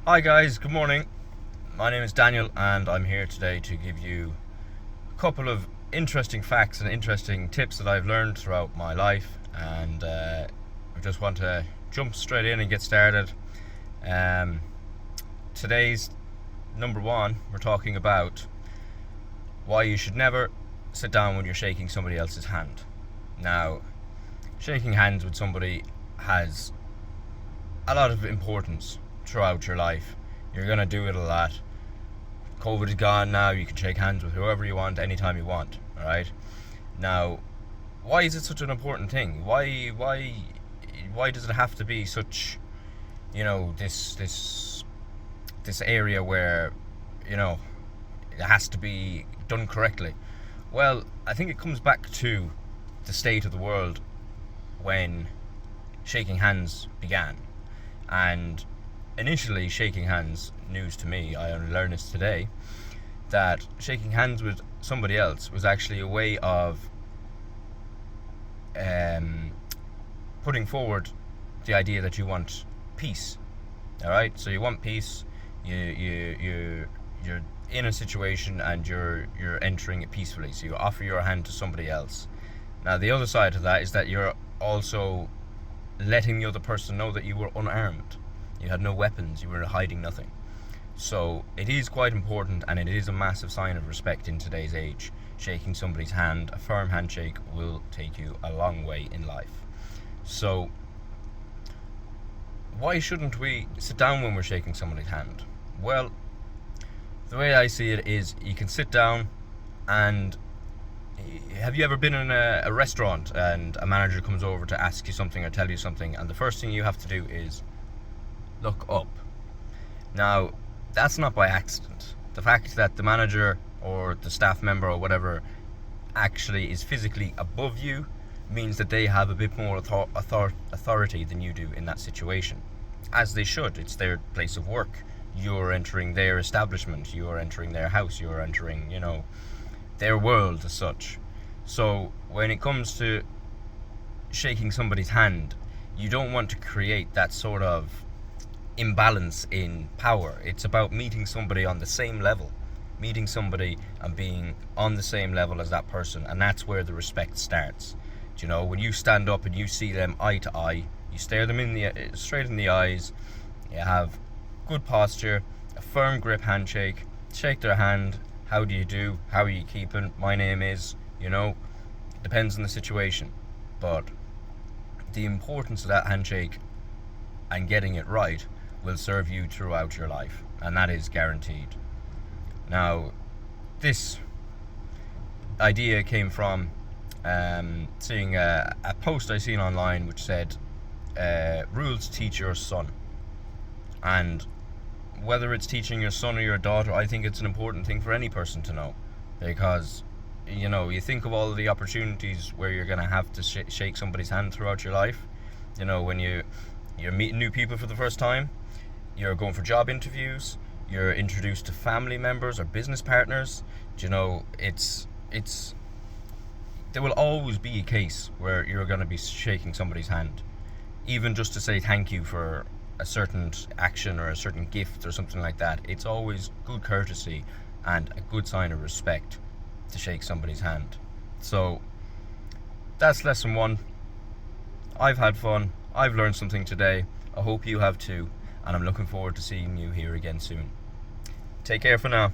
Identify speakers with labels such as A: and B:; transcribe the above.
A: Hi guys, good morning. My name is Daniel and I'm here today to give you a couple of interesting facts and interesting tips that I've learned throughout my life, and I just want to jump straight in and get started. Um, Today's number one, we're talking about why you should never sit down when you're shaking somebody else's hand. Now, shaking hands with somebody has a lot of importance throughout your life. You're going to do it a lot. COVID is gone now. You can shake hands with whoever you want, anytime you want. All right. Now, why is it such an important thing? Why does it have to be such, this area where, you know, it has to be done correctly? Well, I think it comes back to the state of the world when shaking hands began. And initially, shaking hands, news to me, I only learned this today, that shaking hands with somebody else was actually a way of putting forward the idea that you want peace. All right, so you want peace. You're in a situation and you're entering it peacefully. So you offer your hand to somebody else. Now the other side of that is that you're also letting the other person know that you were unarmed. You had no weapons, you were hiding nothing. So it is quite important, and it is a massive sign of respect in today's age. Shaking somebody's hand, a firm handshake, will take you a long way in life. So why shouldn't we sit down when we're shaking somebody's hand? Well, the way I see it is, you can sit down and have you ever been in a restaurant and a manager comes over to ask you something or tell you something, and the first thing you have to do is look up? Now, that's not by accident. The fact that the manager or the staff member or whatever actually is physically above you means that they have a bit more authority than you do in that situation. As they should. It's their place of work. You're entering their establishment. You're entering their house. You're entering, their world as such. So when it comes to shaking somebody's hand, you don't want to create that sort of imbalance in power. It's about meeting somebody on the same level, meeting somebody and being on the same level as that person, and that's where the respect starts. When you stand up and you see them eye to eye, you stare them straight in the eyes, you have good posture, a firm grip handshake, shake their hand. How do you do? How are you keeping? My name is, depends on the situation. But the importance of that handshake and getting it right will serve you throughout your life, and that is guaranteed. Now, this idea came from seeing a post I seen online which said, rules teach your son. And whether it's teaching your son or your daughter, I think it's an important thing for any person to know, because you think of all of the opportunities where you're going to have to shake somebody's hand throughout your life. When you're meeting new people for the first time, you're going for job interviews, you're introduced to family members or business partners. It's there will always be a case where you're going to be shaking somebody's hand, even just to say thank you for a certain action or a certain gift or something like that. It's always good courtesy and a good sign of respect to shake somebody's hand. So that's lesson one. I've had fun. I've learned something today. I hope you have too, and I'm looking forward to seeing you here again soon. Take care for now.